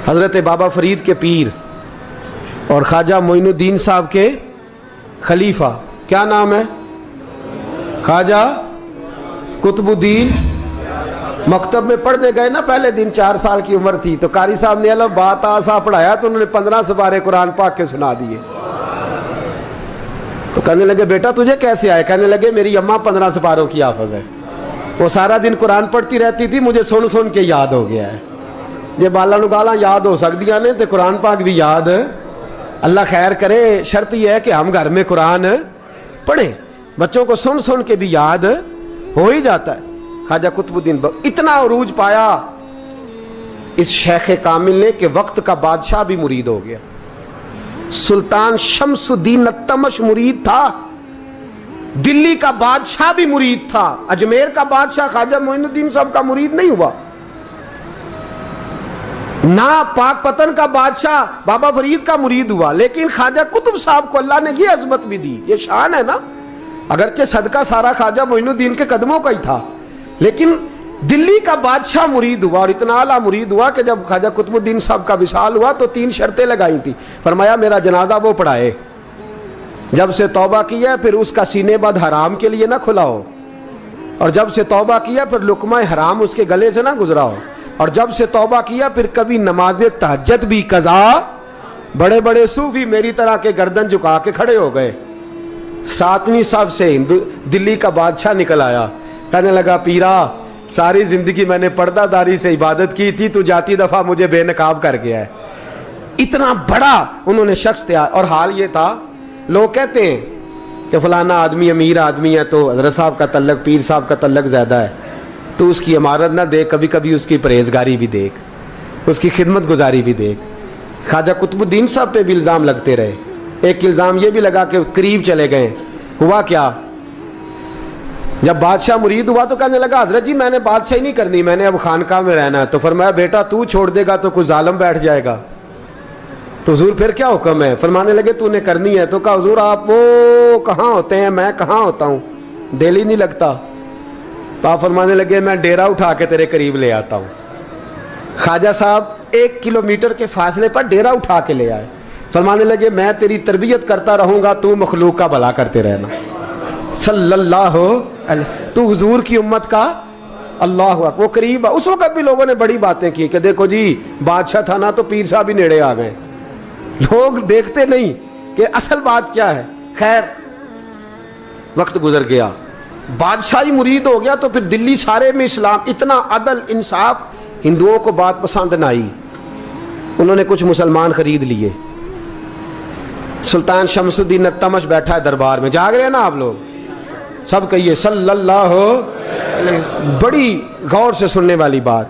حضرت بابا فرید کے پیر اور خواجہ معین الدین صاحب کے خلیفہ، کیا نام ہے؟ خواجہ قطب الدین۔ مکتب میں پڑھنے گئے نا پہلے دن، 4 سال کی عمر تھی، تو قاری صاحب نے الف بات آسا پڑھایا تو انہوں نے 15 سپارے قرآن پاک کے سنا دیے۔ تو کہنے لگے بیٹا تجھے کیسے آئے؟ کہنے لگے میری اماں 15 سپاروں کی حافظ ہے، وہ سارا دن قرآن پڑھتی رہتی تھی، مجھے سن سن کے یاد ہو گیا ہے۔ یہ بالا نگالا یاد ہو سکتی ہیں تو قرآن پاک بھی یاد، اللہ خیر کرے۔ شرط یہ ہے کہ ہم گھر میں قرآن پڑھیں، بچوں کو سن سن کے بھی یاد ہو ہی جاتا ہے۔ خواجہ قطب الدین اتنا عروج پایا اس شیخ کامل نے کہ وقت کا بادشاہ بھی مرید ہو گیا۔ سلطان شمس الدین التمش مرید تھا، دلی کا بادشاہ بھی مرید تھا، اجمیر کا بادشاہ خواجہ معین الدین صاحب کا مرید نہیں ہوا، نہ پاک پتن کا بادشاہ بابا فرید کا مرید ہوا، لیکن خواجہ قطب صاحب کو اللہ نے یہ عظمت بھی دی، یہ شان ہے نا۔ اگرچہ صدقہ سارا خواجہ معین الدین کے قدموں کا ہی تھا، لیکن دلی کا بادشاہ مرید ہوا، اور اتنا اعلیٰ مرید ہوا کہ جب خواجہ قطب الدین صاحب کا وصال ہوا تو 3 شرطیں لگائی تھی۔ فرمایا میرا جنازہ وہ پڑھائے، جب سے توبہ کیا پھر اس کا سینے بد حرام کے لیے نہ کھلا ہو، اور جب سے توبہ کیا پھر لقمہ حرام اس کے گلے سے نہ گزرا ہو، اور جب سے توبہ کیا پھر کبھی نماز تہجد بھی قضا۔ بڑے بڑے صوفی میری طرح کے گردن جھکا کے کھڑے ہو گئے۔ 7ویں صف سے دلی کا بادشاہ نکل آیا، کہنے لگا پیرا ساری زندگی میں نے پردہ داری سے عبادت کی تھی، تو جاتی دفعہ مجھے بے نقاب کر گیا ہے۔ اتنا بڑا انہوں نے شخص تیار، اور حال یہ تھا لوگ کہتے ہیں کہ فلانا آدمی امیر آدمی ہے تو حضرت صاحب کا تعلق، پیر صاحب کا تعلق زیادہ ہے، تو اس کی عمارت نہ دیکھ، کبھی کبھی اس کی پرہیزگاری بھی دیکھ، اس کی خدمت گزاری بھی دیکھ۔ خواجہ قطب الدین صاحب پہ بھی الزام لگتے رہے۔ ایک الزام یہ بھی لگا کہ قریب چلے گئے۔ ہوا کیا؟ جب بادشاہ مرید ہوا تو کہنے لگا حضرت جی میں نے بادشاہی نہیں کرنی، میں نے اب خانقاہ میں رہنا ہے۔ تو فرمایا بیٹا تو چھوڑ دے گا تو کوئی ظالم بیٹھ جائے گا، تو حضور پھر کیا حکم ہے؟ فرمانے لگے تو نے کرنی ہے۔ تو کہا حضور آپ وہ کہاں ہوتے ہیں، میں کہاں ہوتا ہوں، دل ہی نہیں لگتا۔ تو آپ فرمانے لگے میں ڈیرا اٹھا کے تیرے قریب لے آتا ہوں۔ خواجہ صاحب 1 کلومیٹر کے فاصلے پر ڈیرا اٹھا کے لے آئے، فرمانے لگے میں تیری تربیت کرتا رہوں گا، تو مخلوق کا بھلا کرتے رہنا۔ صلی اللہ علیہ، تو حضور کی امت کا اللہ اکبر، وہ قریب۔ اس وقت بھی لوگوں نے بڑی باتیں کی کہ دیکھو جی بادشاہ تھا نا تو پیر صاحب ہی نیڑے آ گئے، لوگ دیکھتے نہیں کہ اصل بات کیا ہے۔ خیر وقت گزر گیا، بادشاہی مرید ہو گیا، تو پھر دلی سارے میں اسلام، اتنا عدل انصاف، ہندوؤں کو بات پسند نہ آئی، انہوں نے کچھ مسلمان خرید لیے۔ سلطان شمس الدین التمش بیٹھا ہے دربار میں، جاگ رہے ہیں نا آپ لوگ سب، کہیے صلی اللہ علیہ۔ بڑی غور سے سننے والی بات۔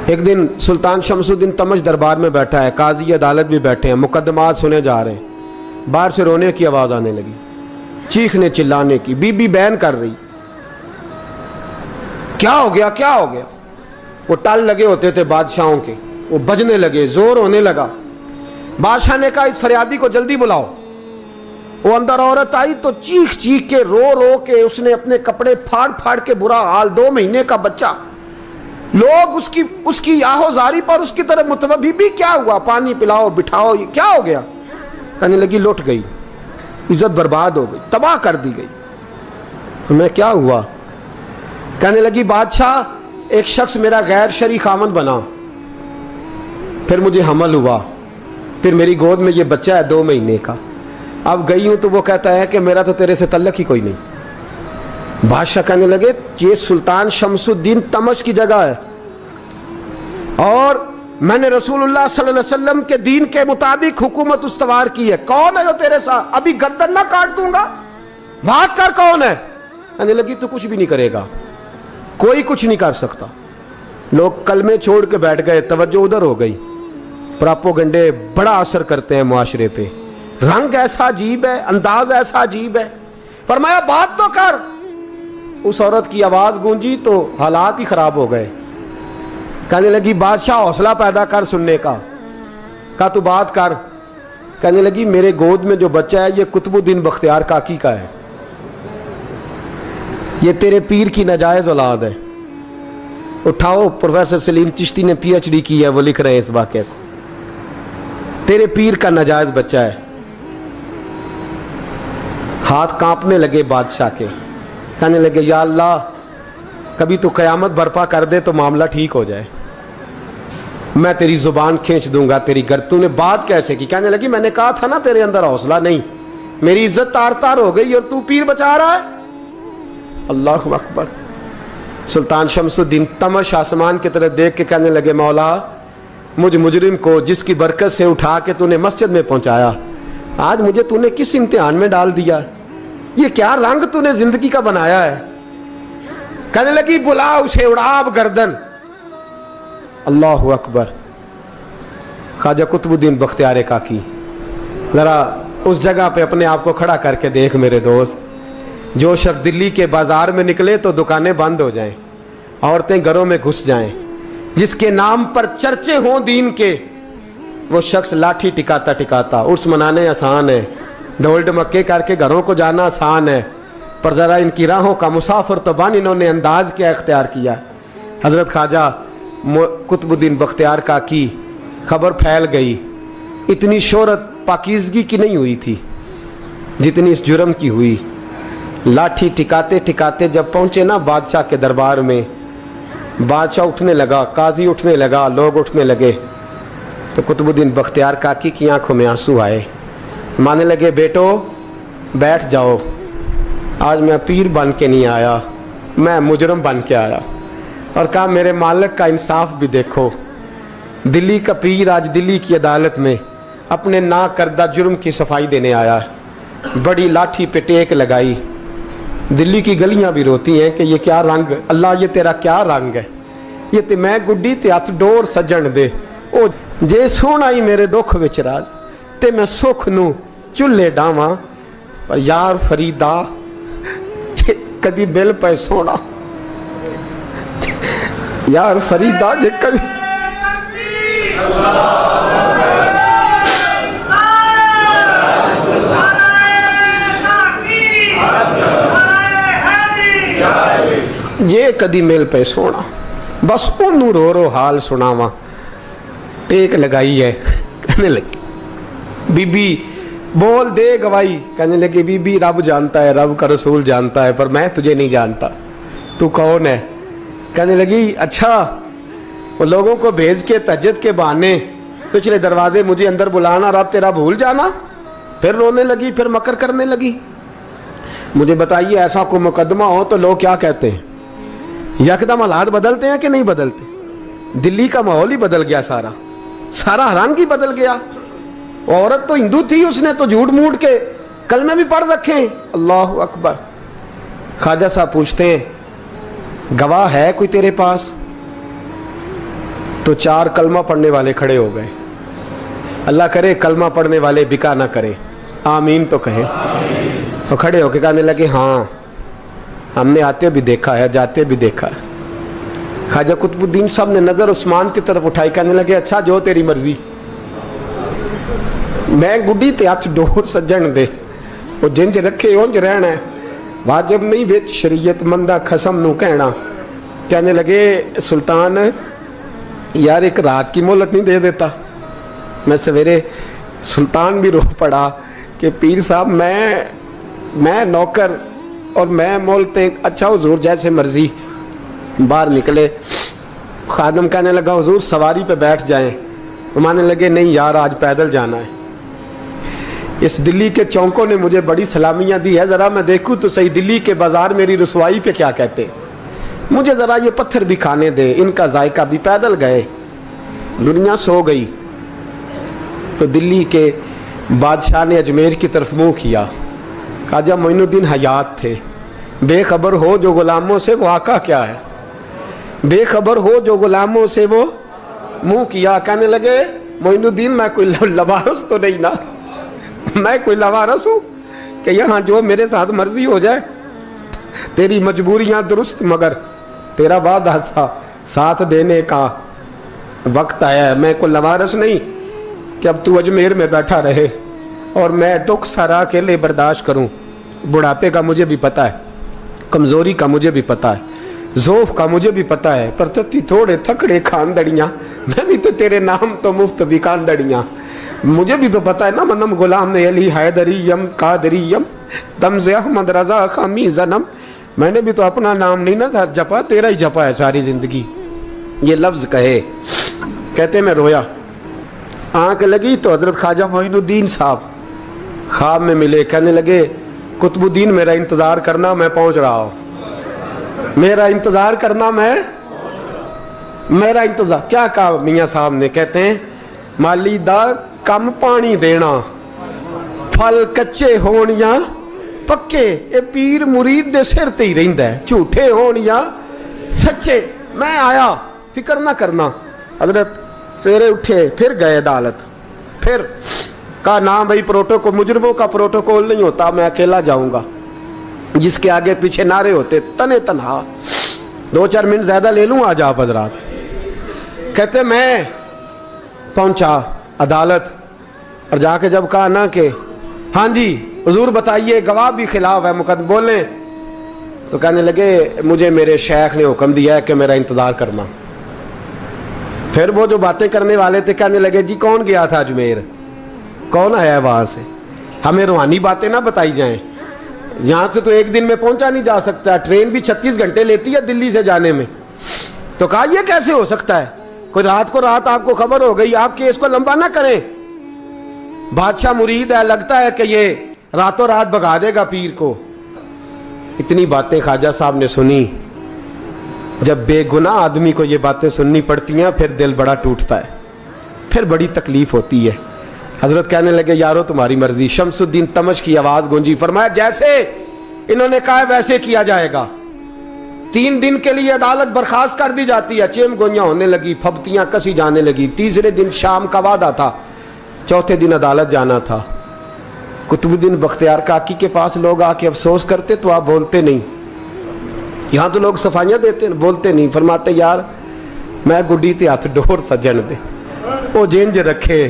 ایک دن سلطان شمس الدین تمش دربار میں بیٹھا ہے، قاضی عدالت بھی بیٹھے ہیں، مقدمات سنے جا رہے ہیں، باہر سے رونے کی آواز آنے لگی، چیخنے چلانے کی، بی بی بیان کر رہی۔ کیا ہو گیا کیا ہو گیا؟ وہ ٹال لگے ہوتے تھے بادشاہوں کے، وہ بجنے لگے، زور ہونے لگا۔ بادشاہ نے کہا اس فریادی کو جلدی بلاؤ۔ وہ اندر عورت آئی تو چیخ چیخ کے رو رو کے اس نے اپنے کپڑے پھاڑ پھاڑ کے، برا حال، 2 مہینے کا بچہ، لوگ اس کی آہو زاری پر اس کی طرف متوجہ بھی، کیا ہوا؟ پانی پلاؤ بٹھاؤ، یہ کیا ہو گیا؟ کہنے لگی لٹ گئی، عزت برباد ہو گئی، تباہ کر دی گئی۔ میں کیا ہوا؟ کہنے لگی بادشاہ ایک شخص میرا غیر شرعی خاوند بنا، پھر مجھے حمل ہوا، پھر میری گود میں یہ بچہ ہے 2 مہینے کا، اب گئی ہوں تو وہ کہتا ہے کہ میرا تو تیرے سے تعلق ہی کوئی نہیں۔ بادشاہ کہنے لگے یہ سلطان شمس الدین تمش کی جگہ ہے، اور میں نے رسول اللہ صلی اللہ علیہ وسلم کے دین کے مطابق حکومت استوار کی ہے، کون ہے جو تیرے ساتھ؟ ابھی گردن نہ کاٹ دوں گا، بات کر کون ہے؟ کہنے لگی تو کچھ بھی نہیں کرے گا، کوئی کچھ نہیں کر سکتا۔ لوگ کلمے چھوڑ کے بیٹھ گئے، توجہ ادھر ہو گئی۔ پراپوگنڈے بڑا اثر کرتے ہیں معاشرے پہ، رنگ ایسا عجیب ہے، انداز ایسا عجیب ہے۔ فرمایا بات تو کر۔ اس عورت کی آواز گونجی تو حالات ہی خراب ہو گئے۔ کہنے لگی بادشاہ حوصلہ پیدا کر سننے کا۔ کہا تو بات کر۔ کہنے لگی میرے گود میں جو بچہ ہے یہ قطب الدین بختیار کاکی کا ہے، یہ تیرے پیر کی ناجائز اولاد ہے، उठाओ, प्रोफेसर सलीम चिश्ती ने PhD की है, वो लिख रहे हैं इस वाक़े को। तेरे पीर का नाजायज बच्चा है। हाथ कांपने लगे बादशाह के, कहने लगे या अल्लाह कभी तो क़यामत बर्पा कर दे तो मामला ठीक हो जाए, मैं तेरी ज़ुबान खींच दूंगा तेरी तूने बात कैसे की? कहने लगी मैंने कहा था ना तेरे अंदर हौसला नहीं, मेरी इज्जत तार तार हो गई और तू पीर बचा रहा है। अल्लाहु अकबर। सुल्तान शमसुद्दीन तमश आसमान की तरफ देख के कहने लगे मौला मुझ मुजरिम को जिसकी बरकत से उठा के तूने मस्जिद में पहुंचाया, आज मुझे तूने किस इम्तिहान में डाल दिया? ये क्या रंग तूने जिंदगी का बनाया है? कहने लगी बुला उसे, उड़ाब गर्दन। अल्लाहु अकबर। ख्वाजा कुतुबुद्दीन बख्तियार काकी, जरा उस जगह पे अपने आप को खड़ा करके देख मेरे दोस्त। जो शख्स दिल्ली के बाजार में निकले तो दुकानें बंद हो जाएं, औरतें घरों में घुस जाएं, जिसके नाम पर चर्चे हों दीन के, वो शख्स लाठी टिकाता टिकाता उर्स मनाने आसान है, ढोल ढमक्के करके घरों को जाना आसान है, पर ज़रा इनकी राहों का मुसाफिर तो बन इन्होंने अंदाज क्या इख्तियार किया। हज़रत ख्वाजा कुतुबुद्दीन बख्तियार काकी, खबर फैल गई। इतनी शोहरत पाकीज़गी की नहीं हुई थी जितनी इस जुर्म की हुई। लाठी टिकाते टिकाते जब पहुँचे ना बादशाह के दरबार में, बादशाह उठने लगा, काजी उठने लगा, लोग उठने लगे, तो कुतुबुद्दीन बख्तियार काकी की आंखों में आंसू आए। मानने लगे बेटो बैठ जाओ, आज मैं पीर बन के नहीं आया, मैं मुजरम बन के आया। और कहा मेरे मालिक का इंसाफ भी देखो, दिल्ली का पीर आज दिल्ली की अदालत में अपने ना करदा जुर्म की सफाई देने आया है। बड़ी लाठी पे टेक लगाई। दिल्ली की गलियां भी रोती हैं कि ये क्या रंग, अल्लाह ये तेरा क्या रंग है, ये ते मैं गुड्डी ते हथ डोर सजन दे, ओ जे सोना ही मेरे दुख विच राज ते मैं सुख नू चुल्हे डावां, पर यार फरीदा कदी बिल पे सोना, यार फरीदा जे कदी ये कदी मिल पे सोना, बस ओनू रो रो हाल सुनावा। टेक लगाई है, कहने लगी बीबी बोल दे गवाही। कहने लगी बीबी रब जानता है, रब का रसूल जानता है, पर मैं तुझे नहीं जानता, तू कौन है? कहने लगी अच्छा वो लोगों को भेज के तहज्जुद के बहाने पिछले दरवाजे मुझे अंदर बुलाना, रब तेरा भूल जाना। फिर रोने लगी, फिर मकर करने लगी। मुझे बताइए ऐसा कोई मुकदमा हो तो लोग क्या कहते हैं? यकदम हालात बदलते हैं कि नहीं बदलते? दिल्ली का माहौल ही बदल गया, सारा सारा रंग ही बदल गया। औरत तो हिंदू थी, उसने तो झूठ मूठ के कलमे भी पढ़ रखे हैं। अल्लाह अकबर। ख्वाजा साहब पूछते हैं गवाह है कोई तेरे पास? तो 4 कलमा पढ़ने वाले खड़े हो गए। अल्लाह करे कलमा पढ़ने वाले बिका ना करें, आमीन तो कहें। तो खड़े होके कहने लगे हाँ हमने आते भी देखा है, जाते भी देखा है। ख्वाजा कुतुबुद्दीन साहब ने नजर उस्मान की तरफ उठाई, कहने लगे अच्छा जो तेरी मर्जी, मैं गुड्डी ते हथ डोर सज्जन दे, वो जिंज रखे उंज रहना है, वाजिब नहीं विच शरीयत मंदा खसम नू कहना। कहने लगे सुल्तान यार एक रात की मोहलत नहीं दे देता? मैं सवेरे सुल्तान भी रो पड़ा कि पीर साहब मैं नौकर और मैं मोलते, अच्छा हुजूर जैसे मर्जी। बाहर निकले, खादम कहने लगा हुजूर सवारी पे बैठ जाएं। वो मानने लगे नहीं यार आज पैदल जाना है। इस दिल्ली के चौकों ने मुझे बड़ी सलामियाँ दी है, ज़रा मैं देखूँ तो सही दिल्ली के बाज़ार मेरी रसवाई पे क्या कहते हैं। मुझे ज़रा ये पत्थर भी खाने दे, इनका जायका भी। पैदल गए, दुनिया सो गई तो दिल्ली के बादशाह ने अजमेर की तरफ मुँह किया। ख्वाजा मोइनुद्दीन हयात थे। बेखबर हो जो गुलामों से वो आका क्या है, बेखबर हो जो गुलामों से वो मुँह किया। कहने लगे मोइनुद्दीन मैं कोई लवारस तो नहीं ना, मैं कोई लवारस हूँ कि यहाँ जो मेरे साथ मर्जी हो जाए? तेरी मजबूरियाँ दुरुस्त, मगर तेरा वादा था साथ देने का, वक्त आया है। मैं कोई लवारस नहीं कि अब तू अजमेर में बैठा रहे और मैं दुख सारा अकेले बर्दाश्त करूं। बुढ़ापे का मुझे भी पता है, कमज़ोरी का मुझे भी पता है, ज़ोफ़ का मुझे भी पता है, पर तत्ती थोड़े थकड़े खानदड़ियाँ, मैं भी तो तेरे नाम तो मुफ्त भी खानदड़ियाँ। मुझे भी तो पता है ना, मनम गुलाम ने अली हैदरियम कादरियम तमज़े अहमद रज़ा खामी ज़नम। मैंने भी तो अपना नाम नहीं ना था जपा, तेरा ही जपा है सारी ज़िंदगी। ये लफ्ज़ कहे, कहते मैं रोया, आँख लगी तो हज़रत ख्वाजा मोइनुद्दीन साहब ख्वाब में मिले। कहने लगे कुतुबुद्दीन मेरा इंतज़ार करना, मैं पहुँच रहा हूँ। मेरा इंतज़ार करना, मेरा इंतज़ार। क्या कहा मियाँ साहब ने? कहते हैं माली दा कम पानी देना, फल कच्चे होण या पक्के, ये पीर मुरीद दे सिर ते ही रहिंदा है, झूठे होण या सच्चे। मैं आया, फिक्र ना करना। हजरत सवेरे उठे, फिर गए अदालत, फिर कहा ना भाई प्रोटोकॉल, मुजरमों का प्रोटोकॉल नहीं होता, मैं अकेला जाऊंगा। जिसके आगे पीछे नारे होते तने तनहा। 2-4 मिनट ज़्यादा ले लूँ आज आप हजरात। कहते मैं पहुंचा अदालत और जाके जब कहा ना कि हाँ जी हुजूर बताइए, गवाह भी खिलाफ है, मुकदमा बोलें, तो कहने लगे मुझे मेरे शेख ने हुक्म दिया है कि मेरा इंतज़ार करना। फिर वो जो बातें करने वाले थे कहने लगे जी कौन गया था अजमेर, कौन आया है वहाँ से, हमें रूहानी बातें ना बताई जाएं। यहाँ से तो एक दिन में पहुंचा नहीं जा सकता, ट्रेन भी 36 घंटे लेती है दिल्ली से जाने में। तो कहा यह कैसे हो सकता है, कोई रात को रात आपको खबर हो गई, आप केस को लंबा ना करें, बादशाह मुरीद है, लगता है कि ये रातों रात भगा देगा पीर को। इतनी बातें ख्वाजा साहब ने सुनी। जब बेगुनाह आदमी को ये बातें सुननी पड़ती हैं फिर दिल बड़ा टूटता है, फिर बड़ी तकलीफ होती है। हजरत कहने लगे यारो तुम्हारी मर्जी। शमसुद्दीन तमश की आवाज गूंजी, फरमाया जैसे इन्होंने कहा वैसे किया जाएगा। 3 दिन के लिए अदालत बर्खास्त कर दी जाती है। चेम गोइयां होने लगी, फबतियां कसी जाने लगी। तीसरे दिन शाम का वादा था, चौथे दिन अदालत जाना था। कुतुबुद्दीन बख्तियार काकी के पास लोग आके अफसोस करते तो आप बोलते नहीं। यहाँ तो लोग सफाइयाँ देते बोलते नहीं। फरमाते यार मैं गुड्डी ते हथ डोर सजन दे, वो जिंज रखे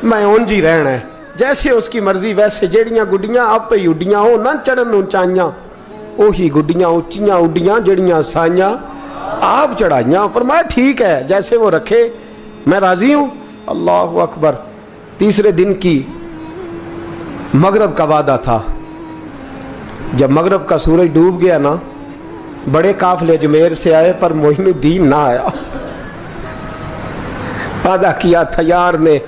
मैं उंज ही रहना है, जैसे उसकी मर्जी वैसे। जेड़ियां गुड्डियां आप ही उड्डियां हो ना चढ़न उचाइयां, ओही गुड्डियां उच्चियां उड्डियां जेड़ियां साइयां आप चढ़ाइयां। फरमाया ठीक है जैसे वो रखे मैं राजी हूं। अल्लाह अकबर। तीसरे दिन की मगरब का वादा था। जब मगरब का सूरज डूब गया ना, बड़े काफले अजमेर से आए पर मोइनुद्दीन ना आया। वादा किया था यार ने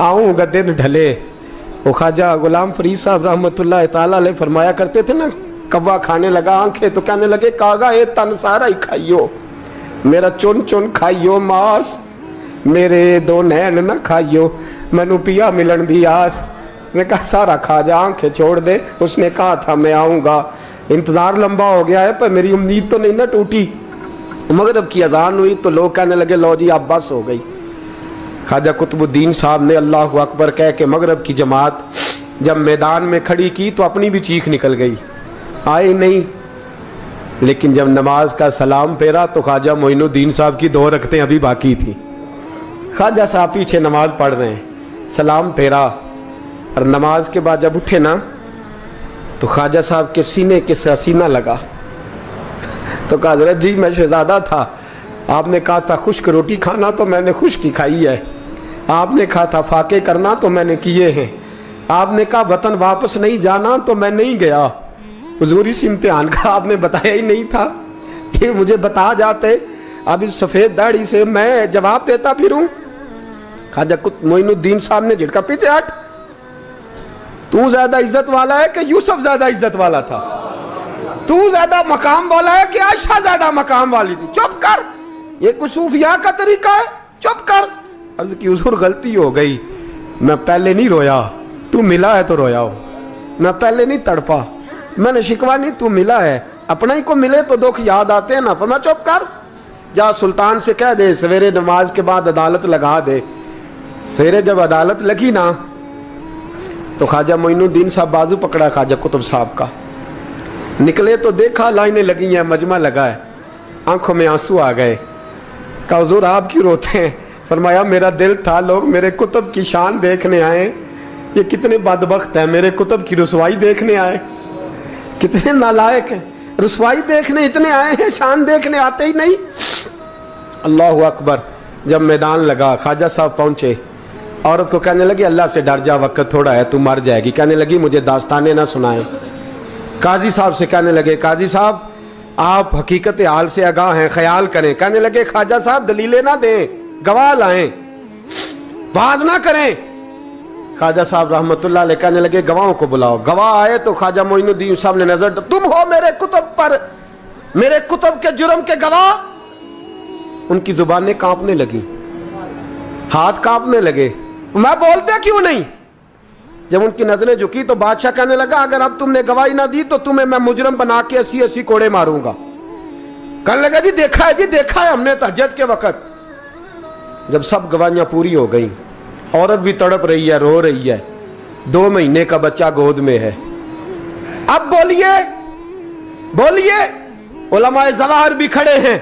आऊंगा दिन ढले। वो ख्वाजा गुलाम फरीद साहब रहमतुल्लाह ताला अलैह फरमाया करते थे ना, कव्वा खाने लगा आंखें तो कहने लगे कागा ये तन सारा ही खाइयो, मेरा चुन चुन खाइयो मास, मेरे 2 नैन ना खाइयो, मैनू पिया मिलन दी आस। मैं कहा सारा खा जा, आंखें छोड़ दे। उसने कहा था मैं आऊँगा, इंतज़ार लंबा हो गया है पर मेरी उम्मीद तो नहीं ना टूटी। मगरब की अजान हुई तो लोग कहने लगे लो जी अब बस हो गई। ख्वाजा कुतुबुद्दीन साहब ने अल्लाह अकबर कह के मगरब की जमात जब मैदान में खड़ी की तो अपनी भी चीख निकल गई, आए नहीं। लेकिन जब नमाज का सलाम फेरा तो ख्वाजा मोइनुद्दीन साहब की 2 रकतें अभी बाकी थी। ख्वाजा साहब पीछे नमाज पढ़ रहे हैं, सलाम फेरा और नमाज के बाद जब उठे ना तो ख्वाजा साहब के सीने के सीना लगा। तो कहा हज़रत जी मैं शहजादा था, आपने कहा था खुश्क रोटी खाना तो मैंने खुश्क ही खाई है, आपने कहा था फाके करना तो मैंने किए हैं, आपने कहा वतन वापस नहीं जाना तो मैं नहीं गया। हुजूर इस इम्तिहान का आपने बताया ही नहीं था, ये मुझे बता जाते अब इस सफ़ेद दाढ़ी से मैं जवाब देता फिरूं। ख्वाजा मोइनुद्दीन साहब ने झटका, पीछे हट, तू ज्यादा इज्जत वाला है कि यूसुफ ज्यादा इज्जत वाला था, तू ज्यादा मकाम वाला है कि आयशा ज्यादा मकाम वाली थी, चुप कर, ये कुछ सूफिया का तरीका है, चुप कर। अर्ज की हुजूर गलती हो गई, मैं पहले नहीं रोया, तू मिला है तो रोया हो, मैं पहले नहीं तड़पा, मैंने शिकवा नहीं, तू मिला है, अपना ही को मिले तो दुख याद आते हैं ना। फरमा चुप कर, जा सुल्तान से कह दे सवेरे नमाज के बाद अदालत लगा दे। सवेरे जब अदालत लगी ना तो ख्वाजा मोइनुद्दीन साहब बाजू पकड़ा ख्वाजा कुतुब साहब का, निकले तो देखा लाइनें लगी हैं, मजमा लगा है, आंखों में आंसू आ गए। कहा हुजूर आप क्यों रोते हैं? फरमाया मेरा दिल था लोग मेरे कुतुब की शान देखने आए, ये कितने बदबख्त हैं, मेरे कुतुब की रुसवाई देखने आए, कितने नालायक हैं। रसवाई देखने इतने आए हैं, शान देखने आते ही नहीं। अल्लाह अकबर। जब मैदान लगा, ख्वाजा साहब पहुंचे, औरत को कहने लगी अल्लाह से डर जा, वक्त थोड़ा है, तू मर जाएगी। कहने लगी मुझे दास्तानें ना सुनाएं। काजी साहब से कहने लगे काजी साहब आप हकीकत हाल से आगाह हैं, ख्याल करें। कहने लगे ख्वाजा साहब दलीलें ना दें, गवाह लाएं, वाज ना करें। ख्वाजा साहब रहमतुल्लाह अलैह कहने लगे गवाहों को बुलाओ। गवाह आए तो ख्वाजा मोइनुद्दीन साहब ने नजर, तुम हो मेरे कुतुब पर, मेरे कुतुब के जुर्म के गवाह। उनकी जुबानें कांपने लगी, हाथ कांपने लगे, मैं बोलते क्यों नहीं। जब उनकी नजरें झुकी तो बादशाह कहने लगा अगर अब तुमने गवाही ना दी तो तुम्हें मैं मुजरम बना के 80-80 कोड़े मारूंगा। कहने लगा जी देखा है हमने तहज्जुद के वक्त। जब सब गवाहियां पूरी हो गई, औरत भी तड़प रही है, रो रही है, 2 महीने का बच्चा गोद में है। अब बोलिए उलमाए ज़वाहिर भी खड़े हैं,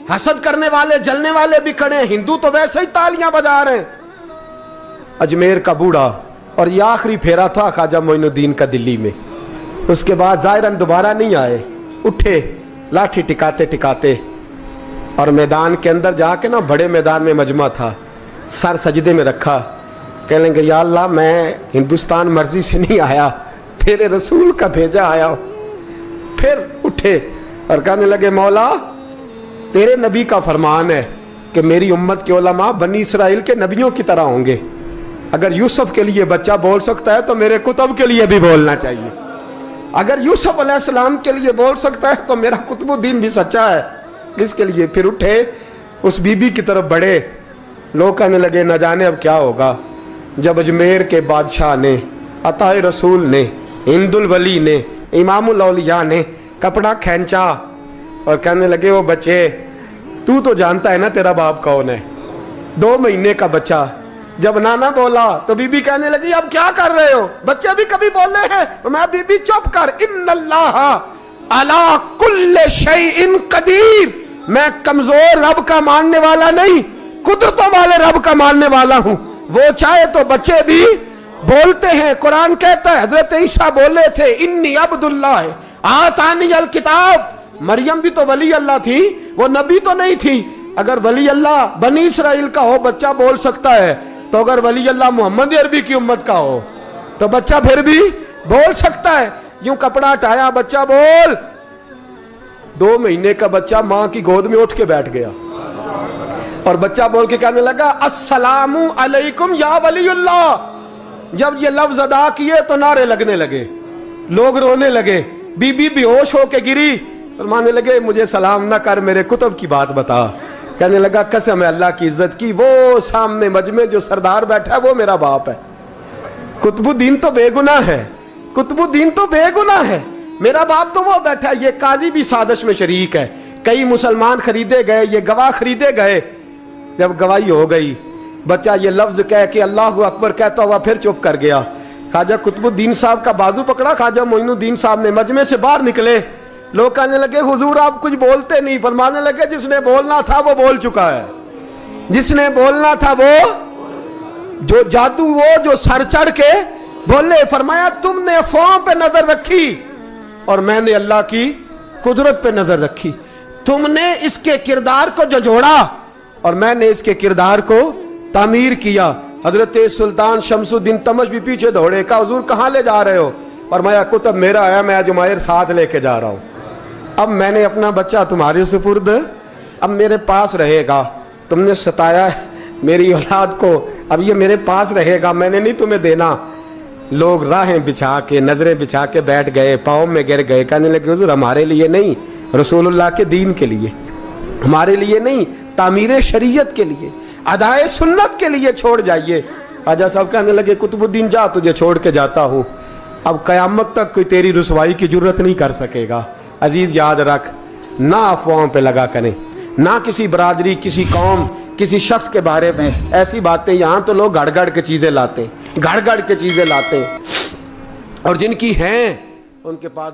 हसद करने वाले जलने वाले भी खड़े हैं, हिंदू तो वैसे ही तालियां बजा रहे हैं। अजमेर का बूढ़ा, और ये आखिरी फेरा था ख्वाजा मोइनुद्दीन का दिल्ली में। उसके बाद ज़ाहिरन दोबारा नहीं आए, उठे लाठी टिकाते टिकाते और मैदान के अंदर जाके ना, बड़े मैदान में मजमा था, सर सजदे में रखा। कहेंगे या अल्लाह मैं हिंदुस्तान मर्जी से नहीं आया, तेरे रसूल का भेजा आया। फिर उठे और कहने लगे मौला तेरे नबी का फरमान है कि मेरी उम्मत के उलमा बनी इसराइल के नबियों की तरह होंगे। अगर यूसुफ के लिए बच्चा बोल सकता है तो मेरे कुतुब के लिए भी बोलना चाहिए। अगर यूसुफ अलैहिस्सलाम के लिए बोल सकता है तो मेरा कुतुबुद्दीन भी सच्चा है। इसके लिए फिर उठे, उस बीबी की तरफ बढ़े। लोग कहने लगे न जाने अब क्या होगा। जब अजमेर के बादशाह ने, अताए रसूल ने, हिंदुल वली ने, इमामुल औलिया ने कपड़ा खींचा और कहने लगे वो बच्चे तू तो जानता है ना तेरा बाप कौन है। 2 महीने का बच्चा। जब नाना बोला तो बीबी कहने लगी अब क्या कर रहे हो, बच्चे भी कभी बोले हैं। तो मैं बीबी चुप कर, इन्नल्लाह अला कुल्ले शैइन कदीर, मैं कमजोर रब का मानने वाला नहीं, कुदरतों वाले रब का मानने वाला हूं। वो चाहे तो बच्चे भी बोलते हैं। कुरान कहता है हजरत ईसा बोले थे इन्नी अब्दुल्लाह आतानी अल किताब। मरियम भी तो वली अल्लाह थी, वो नबी तो नहीं थी। अगर वली अल्लाह बनी इसराइल का हो बच्चा बोल सकता है, तो अगर वली अल्लाह मोहम्मद अरबी की उम्मत का हो तो बच्चा फिर भी बोल सकता है। यूं कपड़ा हटाया, बच्चा बोल। 2 महीने का बच्चा मां की गोद में उठ के बैठ गया और बच्चा बोल के कहने लगा अस्सलामु अलैकुम या वलीउल्लाह। जब ये लफ्ज अदा किए तो नारे लगने लगे, लोग रोने लगे। बीबी बेहोश होके गिरी, फरमाने लगे मुझे सलाम ना कर, मेरे कुतुब की बात बता। कहने लगा कसम है अल्लाह की इज्जत की, वो सामने मजमे जो सरदार बैठा है वो मेरा बाप है। कुतुबुद्दीन तो बेगुनाह है, कुतुबुद्दीन तो बेगुनाह है, मेरा बाप तो वो बैठा है। ये काजी भी साजिश में शरीक है। कई मुसलमान खरीदे गए, ये गवाह खरीदे गए। जब गवाही हो गई, बच्चा ये लफ्ज कह के अल्लाहु अकबर कहता हुआ फिर चुप कर गया। ख्वाजा कुतुबुद्दीन साहब का बाजू पकड़ा, ख्वाजा मोइनुद्दीन साहब ने मजमे से बाहर निकले। लोग कहने लगे हुजूर आप कुछ बोलते नहीं। फरमाने लगे जिसने बोलना था वो बोल चुका है, जिसने बोलना था वो जो जादू, वो जो सर चढ़ के बोले। फरमाया तुमने अफवाहों पे नजर रखी और मैंने अल्लाह की कुदरत पे नजर रखी। तुमने इसके किरदार को जोड़ा और मैंने इसके किरदार को तामीर किया। हजरत सुल्तान शमसुद्दीन तमश भी पीछे दौड़े, कहा हुजूर कहाँ ले जा रहे हो। फरमाया कुतुब मेरा आया, मैं अजमायर साथ लेके जा रहा हूं। अब मैंने अपना बच्चा तुम्हारे सुपुर्द, अब मेरे पास रहेगा। तुमने सताया मेरी औलाद को, अब ये मेरे पास रहेगा, मैंने नहीं तुम्हें देना। लोग राहें बिछा के, नजरें बिछा के बैठ गए, पाँव में गिर गए। कहने लगे हुजूर हमारे लिए नहीं, रसूलुल्लाह के दीन के लिए, हमारे लिए नहीं, तामीर शरीयत के लिए, अदाए सुन्नत के लिए छोड़ जाइए। ख्वाजा साहब कहने लगे कुतुबुद्दीन जा, तुझे छोड़ के जाता हूं, अब कयामत तक कोई तेरी रुसवाई की जरूरत नहीं कर सकेगा। अजीज याद रख, ना अफवाहों पे लगा करें, ना किसी बरादरी, किसी कौम, किसी शख्स के बारे में ऐसी बातें। यहां तो लोग गड़ गड़ के चीजें लाते, गड़ गड़ के चीजें लाते, और जिनकी हैं उनके पास